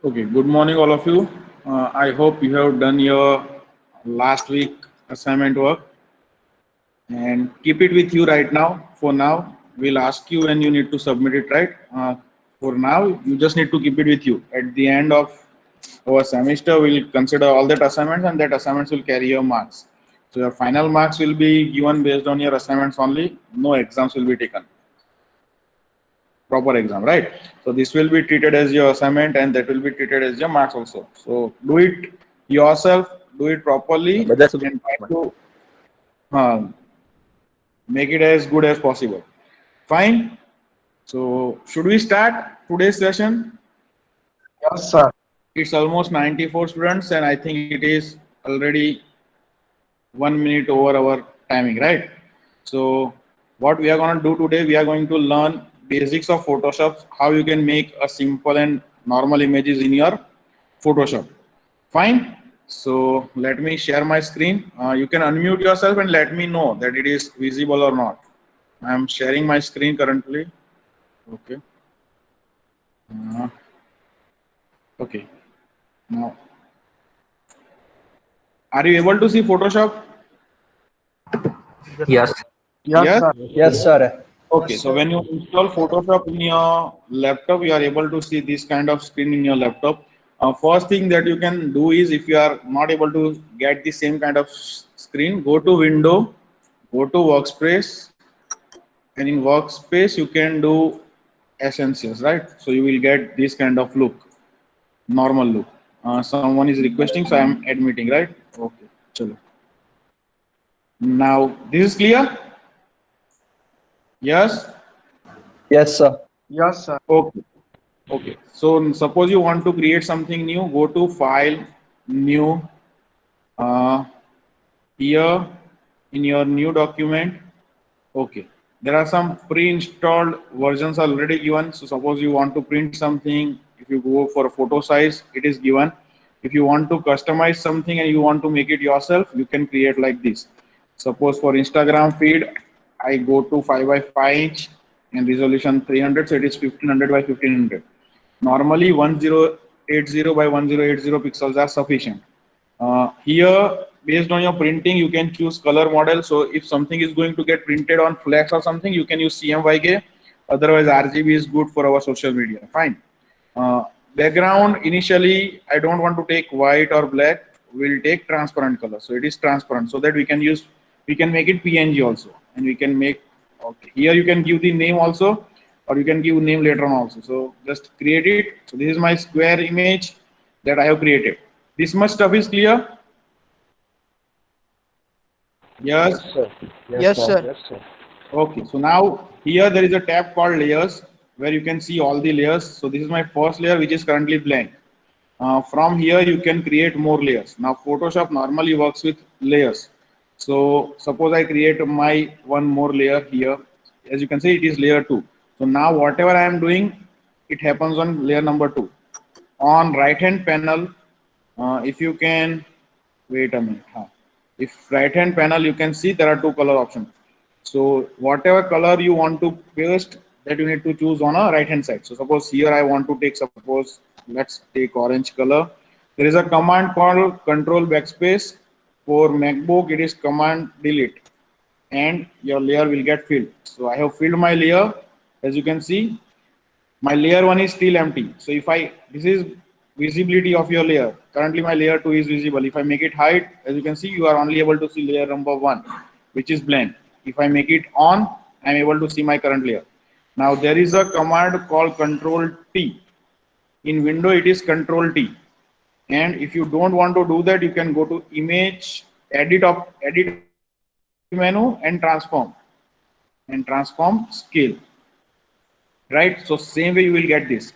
Okay, good morning, all of you. I hope you have done your last week assignment work and keep it with you right now. For now, we'll ask you when you need to submit it, right? For now, you just need to keep it with you. At the end of our semester, we'll consider all that assignments and that assignments will carry your marks. So your final marks will be given based on your assignments only. No exams will be taken. Proper exam, right? So this will be treated as your assignment and that will be treated as your marks also. So do it yourself, do it properly But that's and try to uh, make it as good as possible. Fine. So should we start today's session? Yes, sir. It's almost 94 students and I think it is already 1 minute over our timing, right? So what we are going to do today, we are going to learn basics of Photoshop, how you can make a simple and normal images in your Photoshop. Fine. So let me share my screen. You can unmute yourself and let me know that it is visible or not. I am sharing my screen currently. Okay. Uh, okay. Now, are you able to see Photoshop? yes. Yes, Yes. sir. Yes, sir. Okay, so when you install Photoshop in your laptop, you are able to see this kind of screen in your laptop. First thing that you can do is if you are not able to get the same kind of screen, go to Window, go to Workspace, and in Workspace you can do Essentials, right? So you will get this kind of look, normal look. Someone is requesting, so I am admitting, right? Okay, chalo. Now this is clear. Yes. Yes, sir. Yes, sir. Okay. Okay, so suppose you want to create something new, go to File, New, uh, here in your new document. Okay, there are some pre-installed versions already given. So suppose you want to print something, if you go for a photo size, it is given. If you want to customize something and you want to make it yourself, you can create like this. Suppose for Instagram feed, I go to 5 by 5 inch and resolution 300, so it is 1500 by 1500. Normally 1080 by 1080 pixels are sufficient. Here, based on your printing, you can choose color model. So if something is going to get printed on flex or something, you can use CMYK. Otherwise, RGB is good for our social media. Fine. Background, initially, I don't want to take white or black. We'll take transparent color. So it is transparent so that we can make it PNG also. And we can make, okay. Here you can give the name also, or you can give name later on also. So just create it. So this is my square image that I have created. This much stuff is clear. Yes. Yes, sir. Okay. So now here there is a tab called layers where you can see all the layers. So this is my first layer which is currently blank. From here you can create more layers. Now Photoshop normally works with layers. So suppose I create my one more layer here. As you can see, it is layer 2. So now whatever I am doing, it happens on layer number 2. On right hand panel, if you can wait a minute. If right hand panel, you can see there are two color options. So whatever color you want to paste, that you need to choose on a right hand side. So suppose here I want to take, suppose let's take orange color. There is a command called control backspace. For MacBook it is command delete and your layer will get filled. So I have filled my layer. As you can see, my layer 1 is still empty. So if I, this is visibility of your layer. Currently my layer 2 is visible. If I make it hide, as you can see, you are only able to see layer number 1, which is blank. If I make it on, I am able to see my current layer. Now there is a command called Control T. In Windows it is Control T. And if you don't want to do that, you can go to Image, Edit menu and transform scale. Right? So same way you will get this.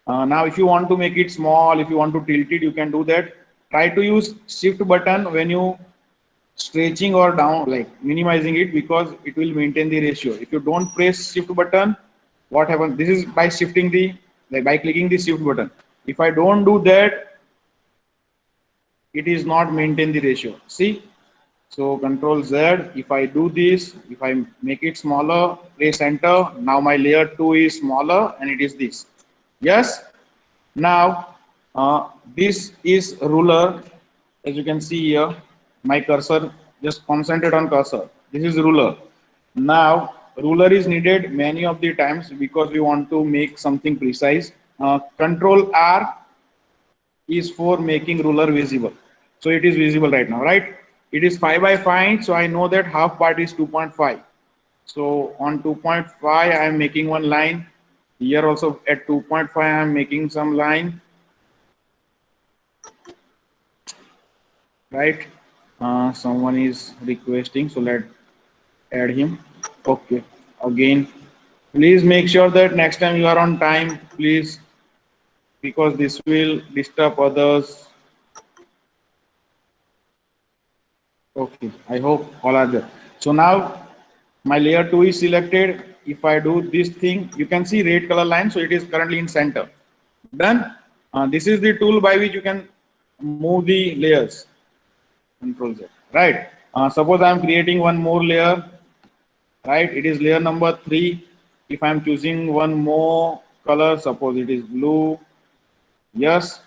Now, if you want to make it small, if you want to tilt it, you can do that. Try to use shift button when you stretching or down, like minimizing it, because it will maintain the ratio. If you don't press shift button, what happens? This is by shifting the, like by clicking the shift button. If I don't do that, it is not maintain the ratio. See? So Control Z, if I do this, if I make it smaller, press enter, now my layer 2 is smaller and it is this. Yes. Now This is ruler. As you can see here, my cursor, just concentrate on cursor. This is ruler. Now, ruler is needed many of the times because we want to make something precise. Control R is for making ruler visible. So it is visible right now, right? It is 5 by 5, so I know that half part is 2.5. So on 2.5, I am making one line. Here also at 2.5, I am making some line. Right? Someone is requesting, so let's add him. Okay. Again, please make sure that next time you are on time, please, because this will disturb others. Okay, I hope all are there. So now my layer 2 is selected. If I do this thing, you can see red color line, so it is currently in center. Done. This is the tool by which you can move the layers. Control Z. Right. Suppose I am creating one more layer. Right. It is layer number 3. If I am choosing one more color, suppose it is blue. Yes.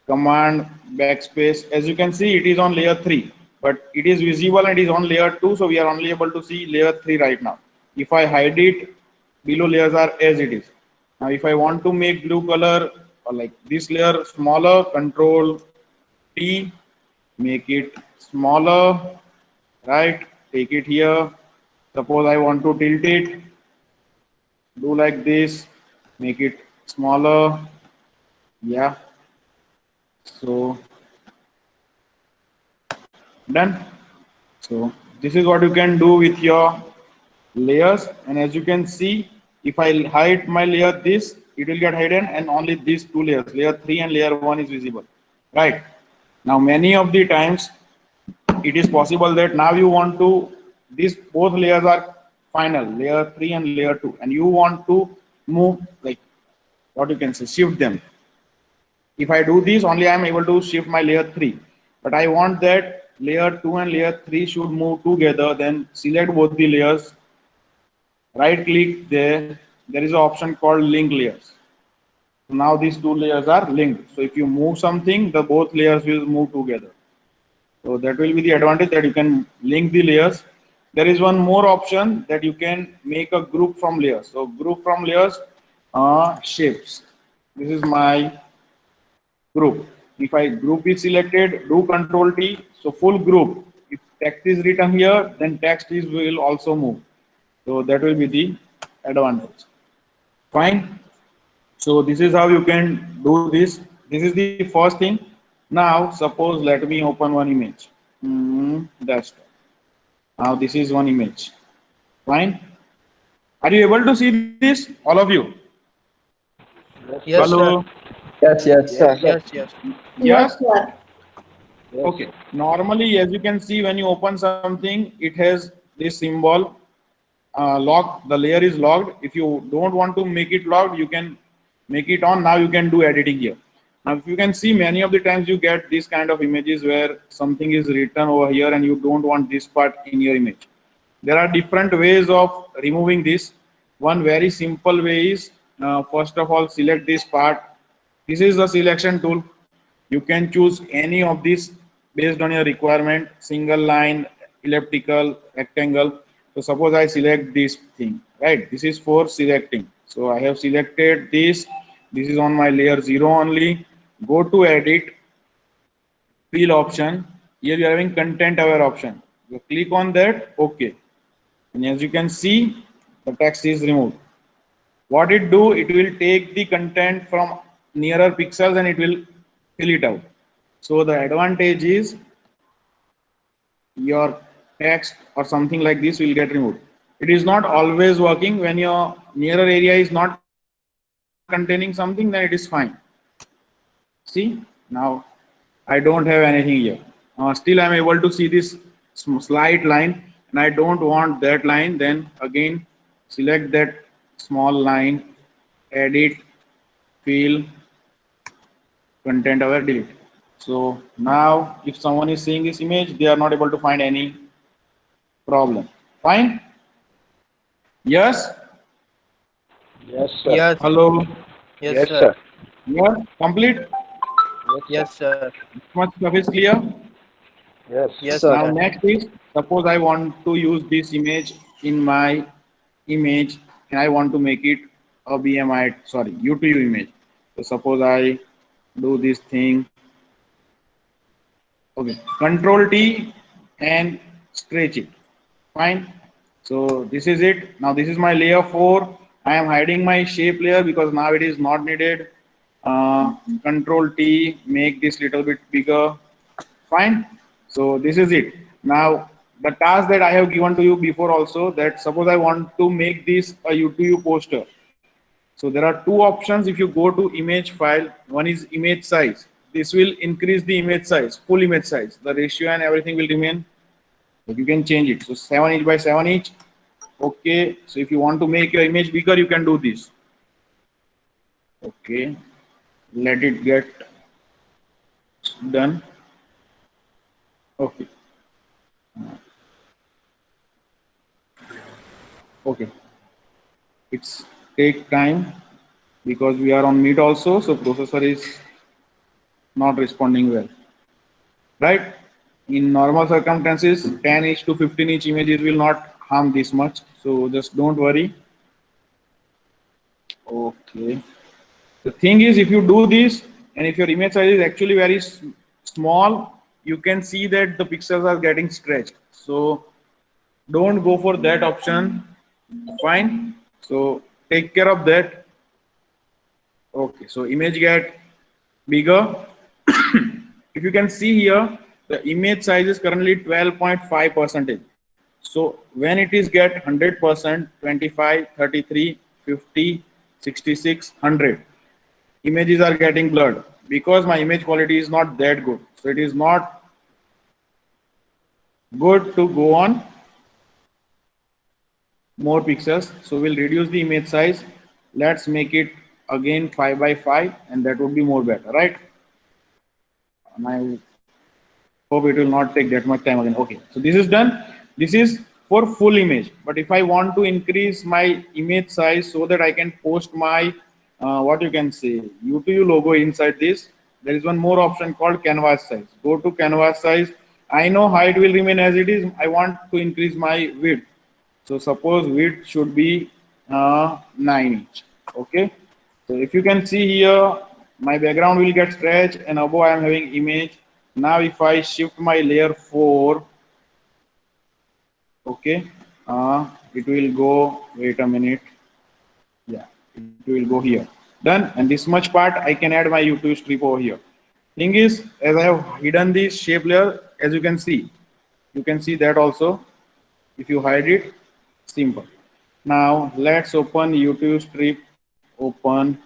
Command backspace. As you can see, it is on layer 3, but it is visible and it is on layer 2, so we are only able to see layer 3 right now. If I hide it, below layers are as it is. Now if I want to make blue color or like this layer smaller, Control T, make it smaller, right? Take it here. Suppose I want to tilt it, do like this, make it smaller. Yeah. So done. So this is what you can do with your layers, and as you can see, if I hide my layer this, it will get hidden and only these two layers, layer 3 and layer 1 is visible, right? Now many of the times it is possible that now you want to, these both layers are final, layer 3 and layer 2, and you want to move, like what you can say, shift them. If I do this, only I am able to shift my layer 3, but I want that layer 2 and layer 3 should move together. Then select both the layers, right click there is an option called link layers. So now these two layers are linked, so if you move something, the both layers will move together. So that will be the advantage, that you can link the layers. There is one more option, that you can make a group from layers. So group from layers, shapes. This is my group. If I group is selected, do Control T, so full group. If text is written here, then text is will also move. So that will be the advantage. Fine. So this is how you can do this. This is the first thing. Now suppose let me open one image. That's now this is one image. Fine. Are you able to see this, all of you? Yes, Hello. Yes, yes. sir. Yes. Yes. Sir. Okay. Normally, as you can see, when you open something, it has this symbol lock. The layer is locked. If you don't want to make it locked, you can make it on. Now you can do editing here. Now, if you can see, many of the times you get this kind of images where something is written over here and you don't want this part in your image. There are different ways of removing this. One very simple way is, first of all, select this part. This is the selection tool. You can choose any of these based on your requirement, single line, elliptical, rectangle. So suppose I select this thing, right? This is for selecting. So I have selected this. This is on my layer 0 only. Go to edit, fill option. Here you are having content aware option. You click on that, okay. And as you can see, the text is removed. What it do, it will take the content from nearer pixels and it will fill it out. So the advantage is your text or something like this will get removed. It is not always working. When your nearer area is not containing something, then it is fine. See, now I don't have anything here. Still I'm able to see this slight line, and I don't want that line. Then again select that small line, edit, fill, content aware, delete. So now if someone is seeing this image, they are not able to find any problem. Fine. Yes. Yes, sir. Yes. Hello. Yes, Yes, sir. sir. Yes. Complete. Yes, sir. Much stuff is clear. Yes, Yes, Now sir. next is, suppose I want to use this image in my image and I want to make it a BMI, sorry, U2U image. So suppose I do this thing. Okay, Control T and stretch it. Fine. So this is it. Now this is my layer 4. I am hiding my shape layer because now it is not needed. Control T, make this little bit bigger. Fine. So this is it. Now the task that I have given to you before also, that suppose I want to make this a U2U poster. So there are two options. If you go to image file, one is image size. This will increase the image size, full image size. The ratio and everything will remain. But you can change it. So 7 inch by 7 inch. Okay. So if you want to make your image bigger, you can do this. Okay. Let it get done. Okay. Okay. It's take time because we are on meet also. So processor is not responding well. Right? In normal circumstances, 10 inch to 15 inch images will not harm this much. So just don't worry. Okay. The thing is, if you do this and if your image size is actually very small, you can see that the pixels are getting stretched. So don't go for that option. Fine. So take care of that. Okay. So image get bigger. If you can see here, the image size is currently 12.5%. So when it is get 100%, 25, 33, 50, 66, 100, images are getting blurred because my image quality is not that good. So it is not good to go on more pixels. So we'll reduce the image size. Let's make it again 5 by 5 and that would be more better, right? And I hope it will not take that much time again. Okay, so this is done. This is for full image. But if I want to increase my image size so that I can post my what you can say U2U logo inside this, there is one more option called canvas size. Go to canvas size. I know height will remain as it is. I want to increase my width. So suppose width should be 9 inch. Okay. So if you can see here, my background will get stretched and above I am having image. Now if I shift my layer 4, okay, it will go, wait a minute. Yeah, it will go here. Done. And this much part I can add my U2 strip over here. Thing is, as I have hidden this shape layer, as you can see that also. If you hide it, simple. Now let's open U2 strip, open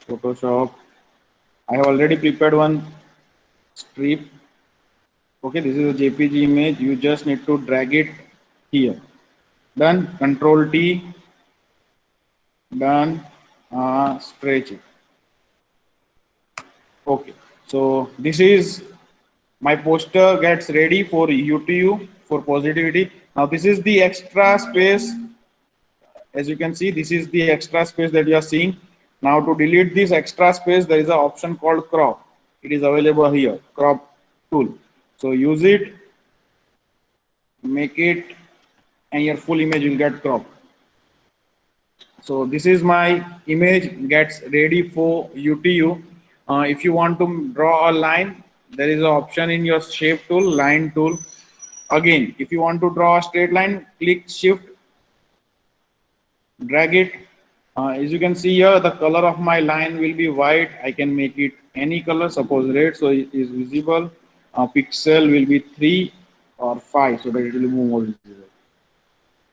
Photoshop. I have already prepared one strip. Okay, this is a JPG image. You just need to drag it here. Done. Control T. Done. Stretch it. Okay. So this is my poster gets ready for U2U for positivity. Now this is the extra space. As you can see, this is the extra space that you are seeing. Now to delete this extra space, there is an option called crop. It is available here, crop tool. So use it, make it, and your full image will get cropped. So this is my image gets ready for U2U. If you want to draw a line, there is an option in your shape tool, line tool. Again, if you want to draw a straight line, click shift, drag it. As you can see here, the color of my line will be white. I can make it any color, suppose red, so it is visible. Pixel will be 3 or 5, so that it will be more visible.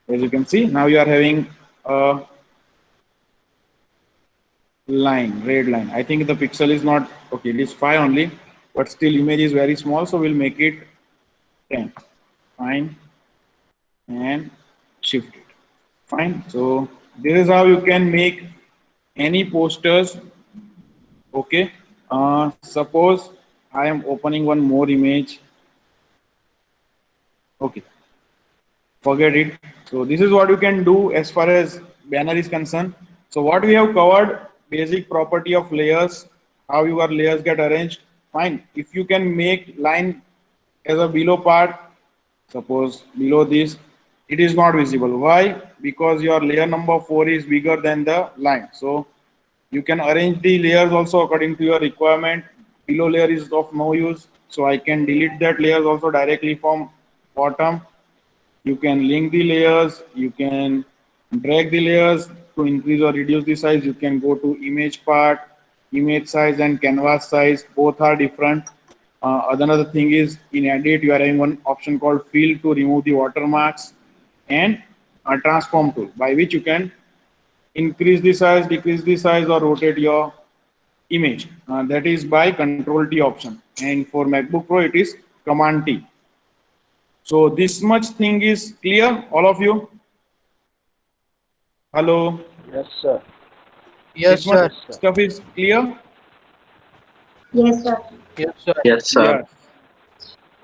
As you can see, now you are having a line, red line. I think the pixel is not, okay, it is 5 only, but still image is very small, so we'll make it 10. Fine. And shift it. Fine. So this is how you can make any posters. Okay. Suppose I am opening one more image. Okay. Forget it. So this is what you can do as far as banner is concerned. So what we have covered, basic property of layers, how your layers get arranged. Fine. If you can make line as a below part, suppose below this, it is not visible. Why? Because your layer number 4 is bigger than the line. So you can arrange the layers also according to your requirement. Below layer is of no use, so I can delete that layers also directly from bottom. You can link the layers, you can drag the layers to increase or reduce the size. You can go to image part, image size and canvas size, both are different. Another thing is in edit you are having one option called fill to remove the watermarks, and a transform tool by which you can increase the size, decrease the size, or rotate your image. That is by Control T option, and for MacBook Pro it is Command T. So this much thing is clear, all of you? Hello. Yes, sir. This Yes, sir. much stuff is clear? Yes, sir. Yes, sir. Yes, sir. Yes.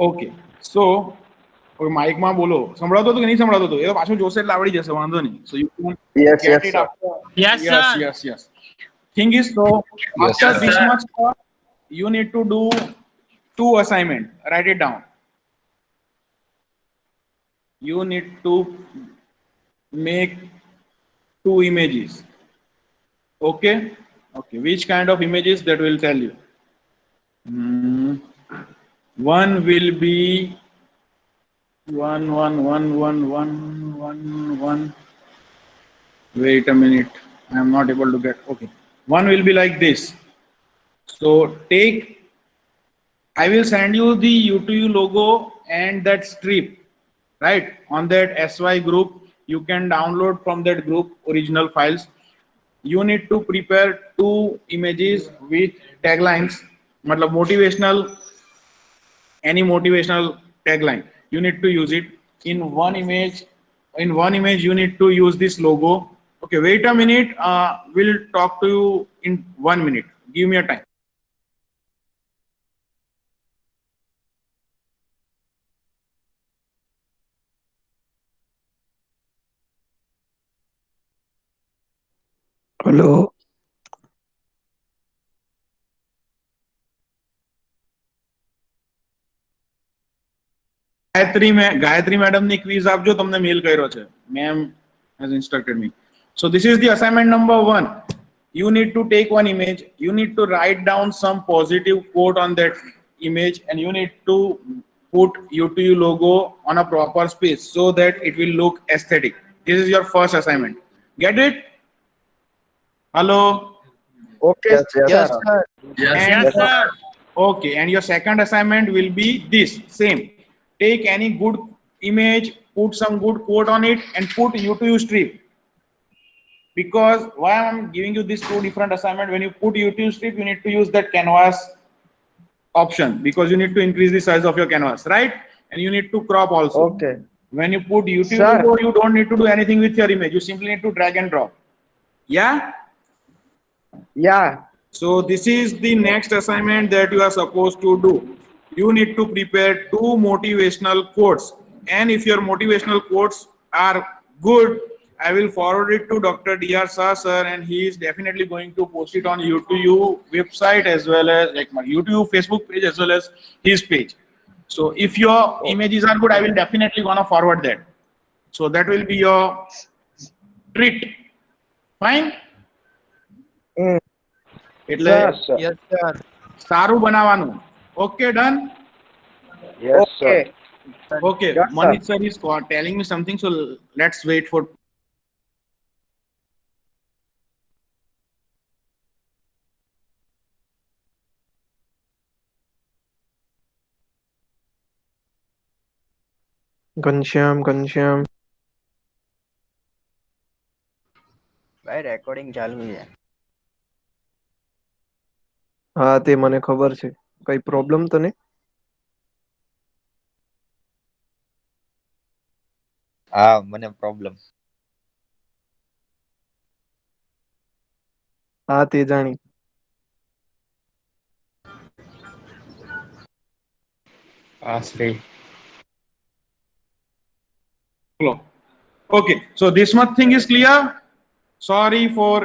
Okay. So mic માં બોલો સંભળાતો હતો કે નહીં સંભળાતો હતો એ તો પાછું જોશે એટલે આવડી જશે વાંધો નહીં. So you can Yes, get yes, it sir. after. Yes, Yes, sir. yes, yes. Thing is, so after sir. this much stuff, you need to do 2 assignment. Write it down. You need to make 2 images. Okay. Okay. Which kind of images, that will tell you. One will be one. Wait a minute. I am not able to get. Okay. One will be like this. So take. I will send you the U2U logo and that strip, right? On that SY group, you can download from that group original files. You need to prepare 2 images with taglines, matlab motivational, any motivational tagline. You need to use it in one image. In one image, you need to use this logo. Okay, wait a minute. We'll talk to you in 1 minute. Give me a time. Hello. Gayatri madam ની quiz આપજો, તમને મેલ કર્યો છે. Ma'am has instructed me. So this is the assignment number 1. You need to take one image. You need to write down some positive quote on that image, and you need to put U2U logo on a proper space so that it will look aesthetic. This is your first assignment. Get it? Hello. Okay. Yes, yes, Yes, sir. sir. And Yes, sir. okay, and your second assignment will be this same. Take any good image, put some good quote on it, and put U2U strip. Because why I'm giving you these 2 different assignment, when you put U2U strip, you need to use that canvas option because you need to increase the size of your canvas, right? And you need to crop also. Okay. When you put U2U Sir. logo, you don't need to do anything with your image. You simply need to drag and drop. Yeah. Yeah. So this is the next assignment that you are supposed to do. You need to prepare 2 motivational quotes. And if your motivational quotes are good, I will forward it to Dr. D.R. Shah sir, and he is definitely going to post it on U2U website as well as like my U2U Facebook page as well as his page. So if your images are good, I will definitely gonna forward that. So that will be your treat. Fine? એટલે Yes, sir. Yes, sir. સારું બનાવવાનું. Okay, done? Yes, sir. Okay, Yes, sir. Manish sir is telling me something, so let's wait for. Ghanshyam ભાઈ recording ચાલુ છે. હા તે મને ખબર છે. કઈ પ્રોબ્લેમ તો નહીં? હા મને પ્રોબ્લેમ. હા તે જાણી. હા Shri. Okay, so this much thing is clear. Sorry for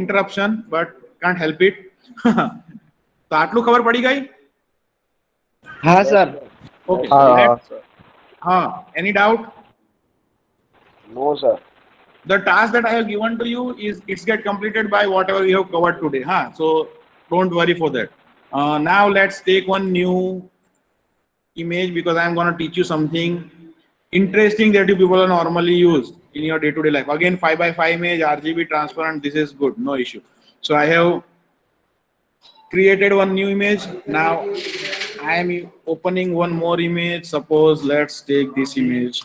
interruption, but can't help it. તો આટલું ખબર પડી ગઈ? हाँ सर Okay. हाँ Any doubt? No, sir. The task that I have given to you is it's get completed by whatever we have covered today. So don't worry for that. Now let's take one new image because I'm going to teach you something interesting that you people are normally use in your day-to-day life. Again, 5x5 image, RGB transparent. This is good, no issue. So I have created one new image. Now I am opening one more image. Suppose let's take this image.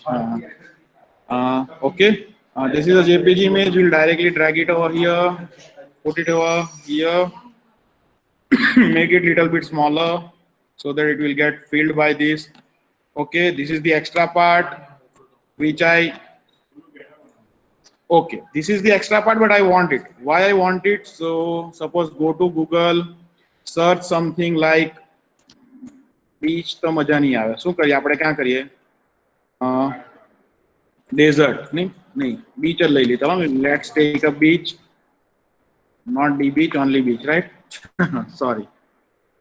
Okay. This is a JPG image. We'll directly drag it over here, put it over here, make it little bit smaller so that it will get filled by this. Okay, this is the extra part which okay, this is the extra part, but I want it. Why I want it? So suppose go to Google, search something like beach તો મજા નહીં આવે. શું કરીએ આપણે? ક્યાં કરીએ? Desert. नहीं, beach લઈ લી. તમામ. Let's take a beach. Not the beach, only beach, right? Sorry.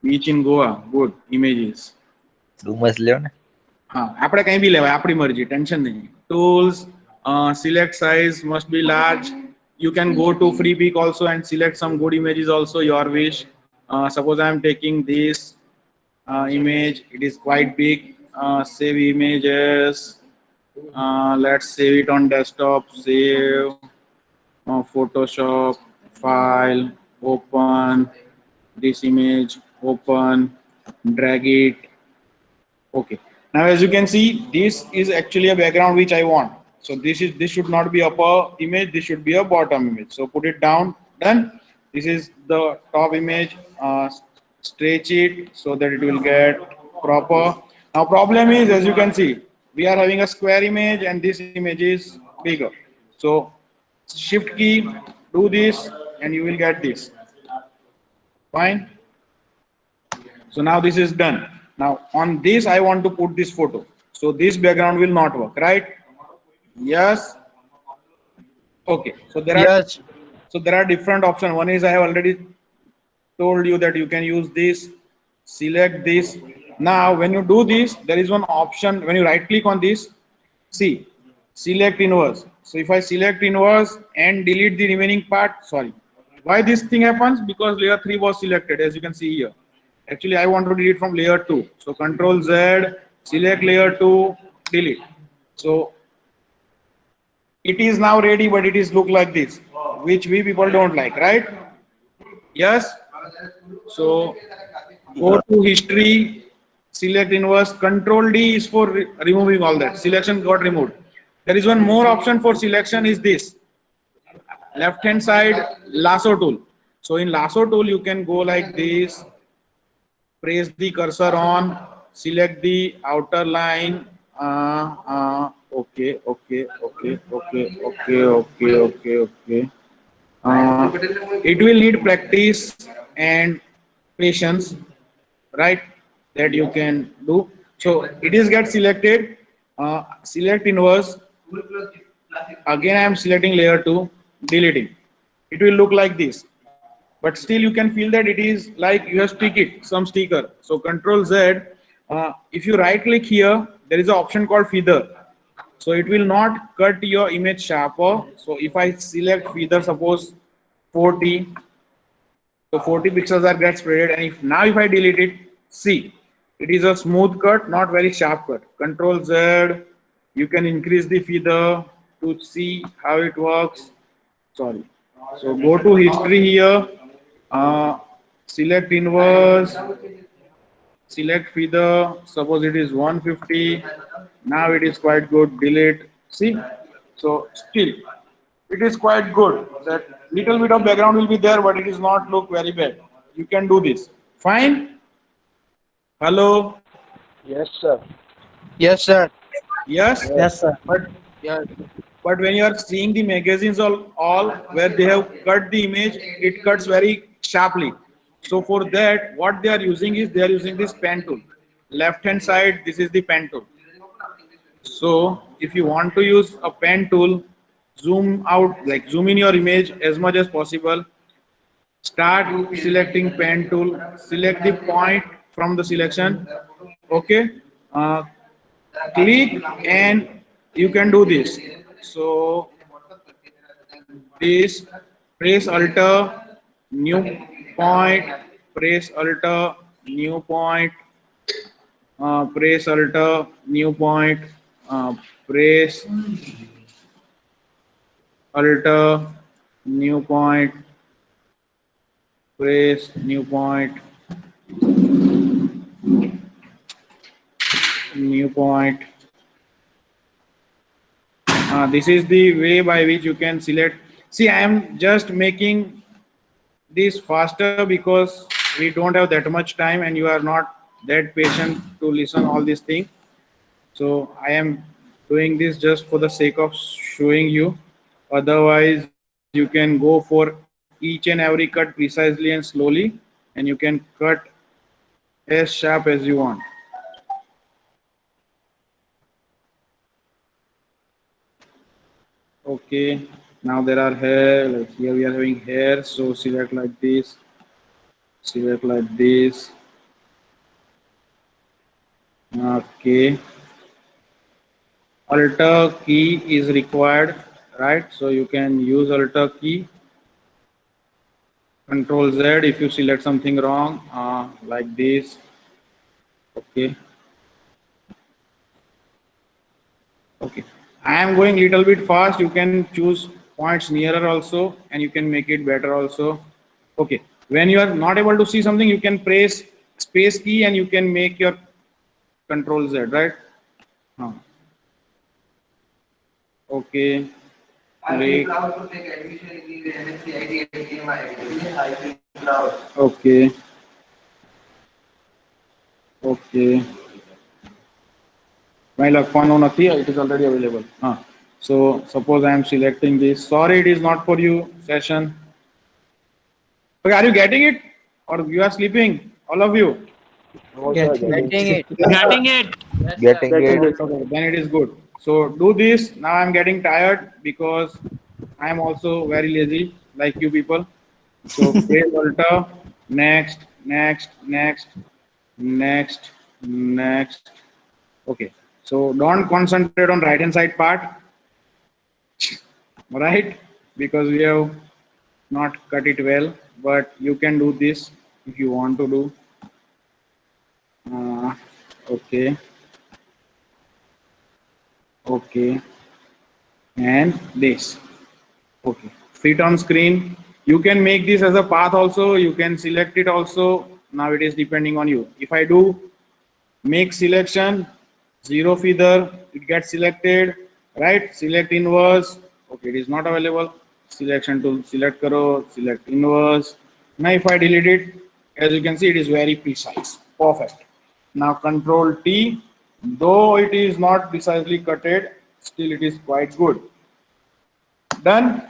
Beach in Goa. Good. Images. Dumas લ્યો ને. हाँ, આપણે કઈ બી લેવાય, આપણી મરજી, ટેન્શન નહીં. Tools, select size must be large. You can go to Freepik also and select some good images also, your wish. Suppose I am taking this image, it is quite big. Save images. Let's save it on desktop. Save. Photoshop. File. Open. This image. Open. Drag it. Okay. Now as you can see, this is actually a background which I want. So this should not be upper image, this should be a bottom image. So put it down. Done. This is the top image. Stretch it so that it will get proper. Now problem is, as you can see, we are having a square image and this image is bigger. So shift key, do this and you will get this. Fine. So now this is done. Now on this I want to put this photo. So this background will not work, right? Yes. Okay. So there are different options. One is I have already told you that you can use this. Select this. Now when you do this, there is one option. When you right click on this, see, select inverse. So if I select inverse and delete the remaining part, sorry. Why this thing happens? Because layer 3 was selected, as you can see here. Actually, I want to delete from layer 2. So Control Z, select layer 2, delete. So it is now ready, but it is look like this, which we people don't like, right? Yes. So go to history, select inverse. Control D is for removing all that. Selection got removed. There is one more option for selection is this. Left hand side, lasso tool. So in lasso tool, you can go like this. Press the cursor on, select the outer line. Okay. It will need practice and patience, right? That you can do. So it is get selected. Select inverse. Again, I am selecting layer 2, deleting. It will look like this. But still you can feel that it is like you have some sticker. So Control Z, if you right click here, there is an option called feather. So it will not cut your image sharper. So if I select feather, suppose 40, so 40 pixels are get spread. And if I delete it, see, it is a smooth cut, not very sharp cut. Control Z, you can increase the feather to see how it works. Sorry. So go to history here. Select inverse, select feather. Suppose it is 150. Now it is quite good. Delete. See, so still it is quite good. That little bit of background will be there, but it is not look very bad. You can do this. Fine. Hello. Yes, sir. Yes. Yes, sir. But when you are seeing the magazines all where they have cut the image, it cuts very sharply. So for that, what they are using is they are using this pen tool. Left hand side, this is the pen tool. So if you want to use a pen tool, zoom out, like zoom in your image as much as possible. Start selecting pen tool. Select the point from the selection. Okay. Click and you can do this. So this, press Alt, new point, press Alt, new point, press Alt, new point, press Alt, new point, press new point, new point. This is the way by which you can select. See, I am just making this faster because we don't have that much time and you are not that patient to listen all these things. So I am doing this just for the sake of showing you. Otherwise, you can go for each and every cut precisely and slowly, and you can cut as sharp as you want. Okay, now there are hair, like here we are having hair, so select like this, select like this. Okay, Alt key is required, right? So you can use Alt key. Control Z if you select something wrong, like this. Okay. Okay. I am going little bit fast. You can choose points nearer also, and you can make it better also. Okay. When you are not able to see something, you can press space key and you can make your Control Z, right? Okay. Click. Okay. Okay. My it is already available. So suppose I am selecting this. Sorry, it is not for you session. Okay, are you getting it or you are sleeping? All of you? No, sir. Getting it. Getting it. Getting it. Okay, then it is good. So do this. Now I'm getting tired because I am also very lazy like you people. So press Alt, next, next, next, next, next. Okay. So don't concentrate on right hand side part, right? Because we have not cut it well, but you can do this if you want to do. Okay. Okay. And this. Okay. Fit on screen. You can make this as a path also. You can select it also. Now it is depending on you. If I do make selection, zero feather, it gets selected, right? Select inverse. Okay, it is not available. Selection tool, select karo, select inverse. Now if I delete it, as you can see, it is very precise. Perfect. Now Control T, though it is not precisely cutted, still it is quite good. Done.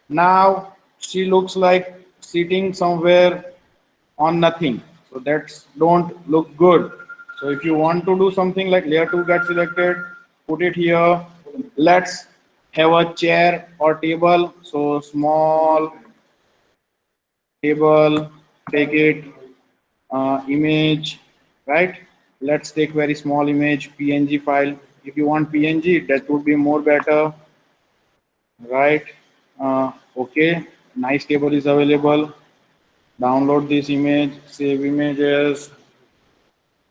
Now she looks like sitting somewhere on nothing. So that's don't look good. So if you want to do something like layer 2 get selected, put it here. Let's have a chair or table. So small table, take it, image, right? Let's take very small image, PNG file. If you want PNG, that would be more better, right? Okay, nice table is available. Download this image, save images,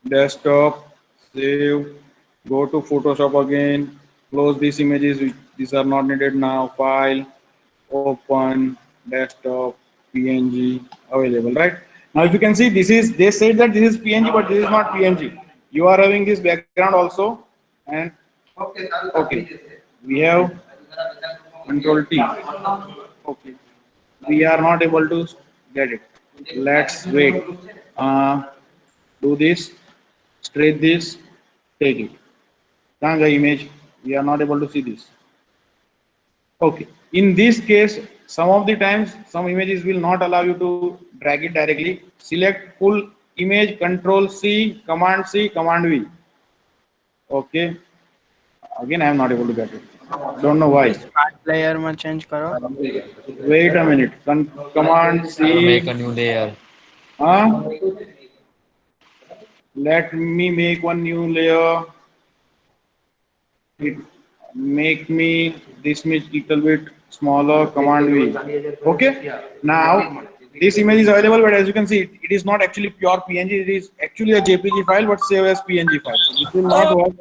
desktop, save, go to Photoshop again, close these images, these are not needed now, file, open, desktop, PNG, available, right? Now if you can see, this is, they said that this is PNG, but this is not PNG. You are having this background also, and okay, we have Control T. Okay, we are not able to get it. Let's wait. Do this, stretch this, take it. Down the image, we are not able to see this. Okay, in this case, some of the times, some images will not allow you to drag it directly. Select full image, Control C, Command V. Okay, again, I am not able to get it. Don't know why. layer में change करो. Wait a minute. Command C. Make a new layer. Let me make one new layer. It make me this much little bit smaller. Command V. Okay. Now this image is available, but as you can see, it is not actually pure PNG. It is actually a JPG file, but saved as PNG file. So this will not work.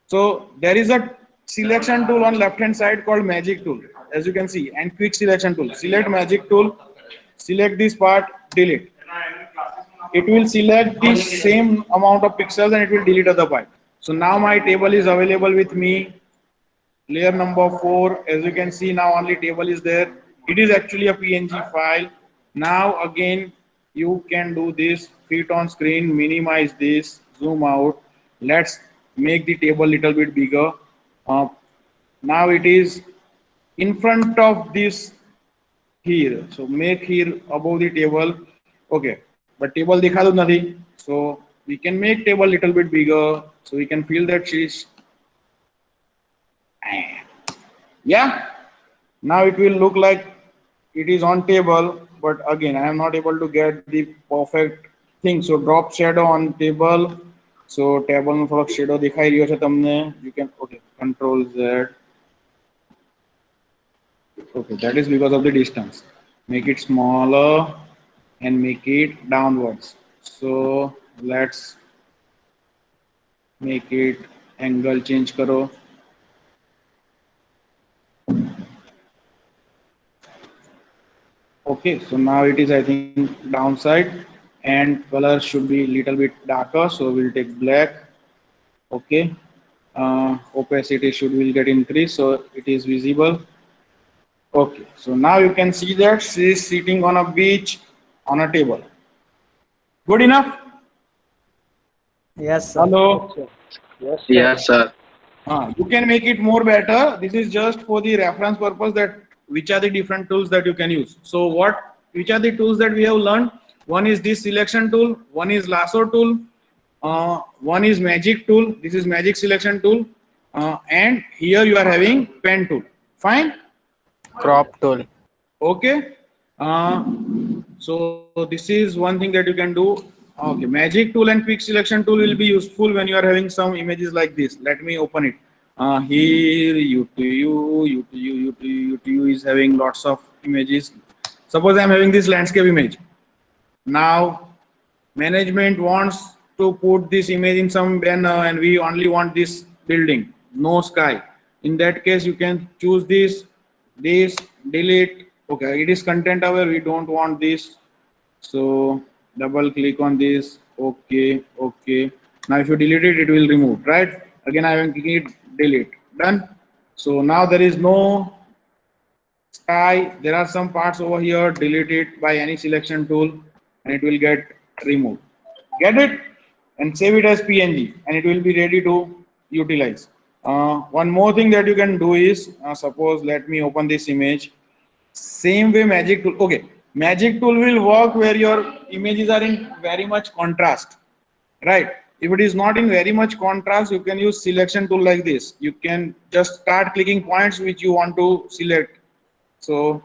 So there is a selection tool on left hand side called magic tool, as you can see, and quick selection tool. Select magic tool, select this part, delete. It will select the same amount of pixels and it will delete other part. So now my table is available with me. Layer number 4, as you can see, now only table is there. It is actually a PNG file. Now again, you can do this, fit on screen, minimize this, zoom out. Let's make the table little bit bigger. Now it is in front of this here. So make here above the table. Okay, but table dikhado nahi. So we can make table little bit bigger. So we can feel that she's. Yeah. Now it will look like it is on table, but again I am not able to get the perfect thing. So drop shadow on table. So table में थोड़ा shadow दिखाई रही है तमने. You can Control Z. Okay, that is because of the distance. Make it smaller and make it downwards. So let's make it angle change karo. Okay, so now it is, I think, downside, and color should be little bit darker. So we'll take black. Okay, opacity will get increased, so it is visible. Okay, so now you can see that she is sitting on a beach on a table. Good enough? Yes, sir. Hello. Yes, sir. Yes, sir. You can make it more better. This is just for the reference purpose, that which are the different tools that you can use. So which are the tools that we have learned? One is this selection tool, one is lasso tool, one is magic tool. This is magic selection tool, and here you are having pen tool. Fine. Crop tool. Okay. So this is one thing that you can do. Okay, magic tool and quick selection tool will be useful when you are having some images like this. Let me open it. Here U2U is having lots of images. Suppose I am having this landscape image. Now management wants to put this image in some banner and we only want this building, no sky. In that case, you can choose this, delete. Okay, it is content aware, we don't want this. So double click on this. Okay. Now if you delete it, it will remove, right? Again, I am clicking it, delete, done. So now there is no sky. There are some parts over here. Delete it by any selection tool and it will get removed. Get it? And save it as PNG and it will be ready to utilize. One more thing that you can do is, suppose let me open this image. Same way magic tool. Okay, magic tool will work where your images are in very much contrast, right? If it is not in very much contrast, you can use selection tool like this. You can just start clicking points which you want to select. So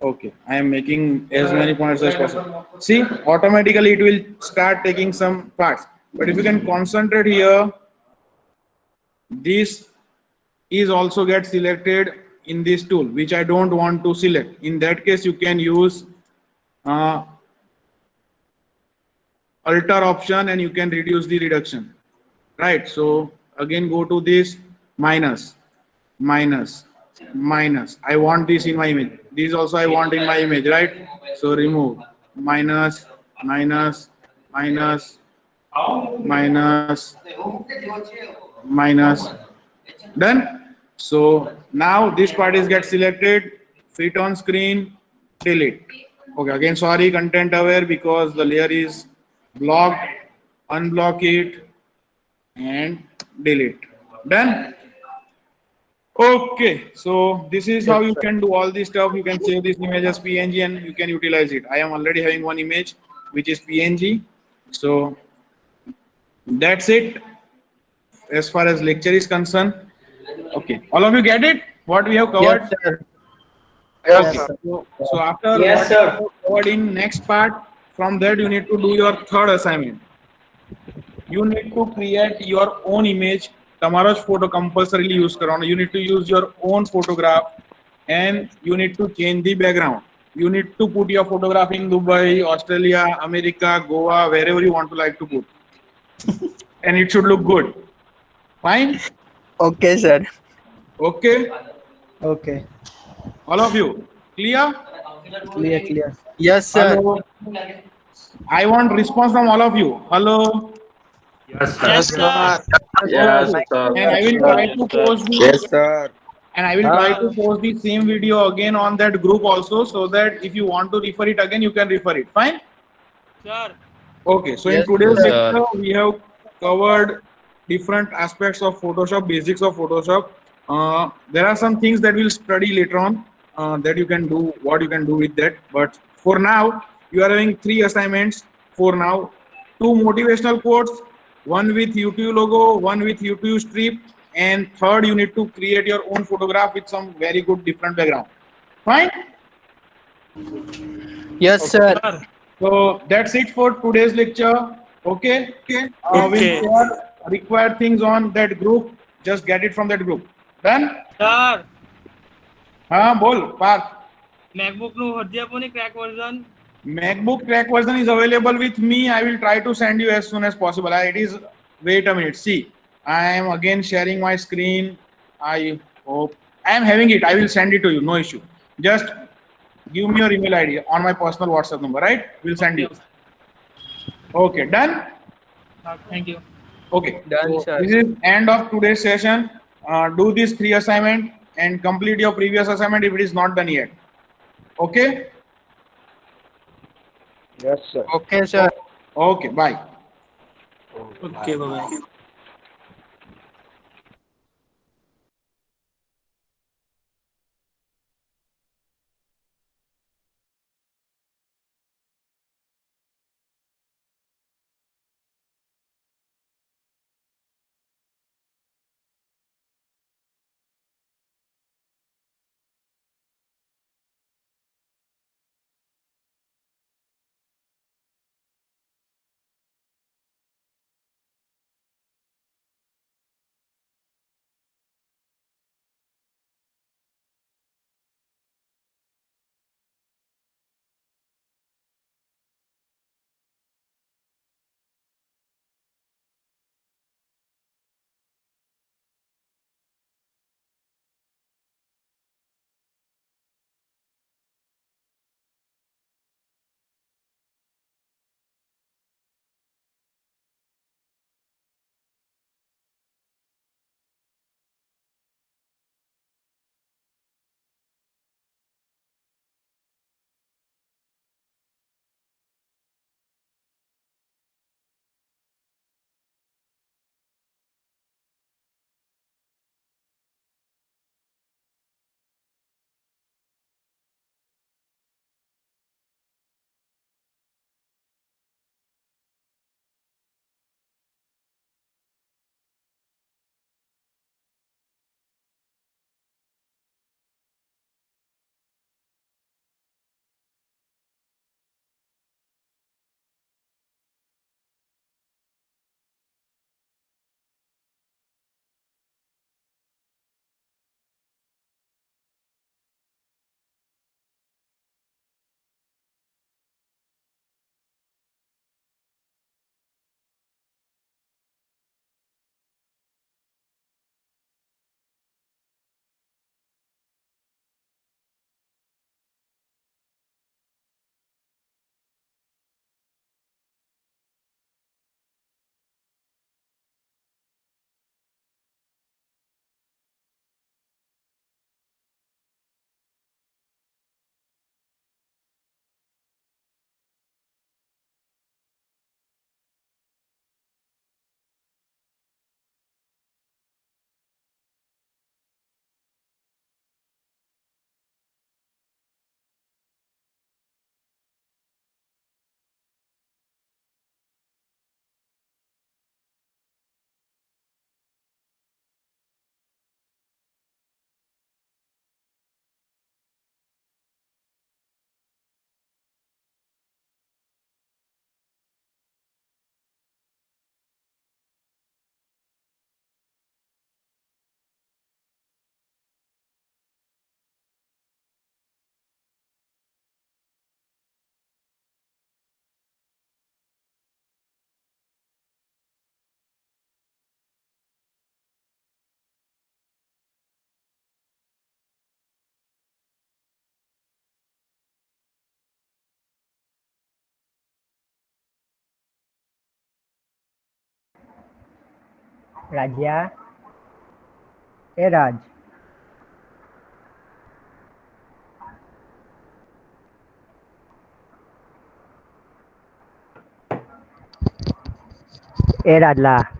okay, I am making as many points as possible. See, automatically it will start taking some parts. But if you can concentrate here, this is also get selected in this tool, which I don't want to select. In that case, you can use alter option and you can reduce the reduction, right? So again, go to this minus. I want this in my image. This also I want in my image, right? So remove minus. Done. So now this part is get selected, fit on screen, delete. Okay, again, sorry, content aware because the layer is blocked. Unblock it and delete. Done. Okay, so this is how you can do all this stuff. You can save this image as PNG and you can utilize it. I am already having one image which is PNG. So that's it as far as lecture is concerned. Okay, all of you get it? What we have covered? Yes, sir. Yes, Okay. sir. So after what Yes, we sir. have covered in next part, from that you need to do your third assignment. You need to create your own image. તમારો જ photo compulsorily use કરવાનો. You need to use your own photograph and you need to change the background. You need to put your photograph in Dubai, Australia, America, Goa, wherever you want to like to put. And it should look good. Fine? Okay, sir. Okay? Okay. All of you. Clear? Clear. Yes, sir. Hello? I want response from all of you. Hello? Yes, sir. Yes, and I will try to post the Yes, sir. and I will try to post the same video again on that group also, so that if you want to refer it again, you can refer it. Fine? Sure. Okay, so in Yes, today's sir. lecture, we have covered different aspects of Photoshop, basics of Photoshop. There are some things that we'll study later on that you can do, what you can do with that. But for now, you are having 3 assignments for now. 2 motivational quotes, one with YouTube logo, one with YouTube strip, and third, you need to create your own photograph with some very good different background. Fine? Yes, sir. Sure. So that's it for today's lecture. Okay. We'll Okay. share required things on that group. Just get it from that group. Done? Sir, Bol, Parth. MacBook નું હજી આપો ને crack version. MacBook crack version is available with me. I will try to send you as soon as possible. It is. Wait a minute. See, I am again sharing my screen. I hope I am having it. I will send it to you. No issue. Just give me your email ID on my personal WhatsApp number. Right? We'll send you. Okay. Done. Thank you. Okay. Done, So sir. this is end of today's session. Do these 3 assignment and complete your previous assignment if it is not done yet. Okay. Yes, sir. Okay, sir. Okay. Bye. Okay, bye-bye. રાજ્યા A Raj A Rajula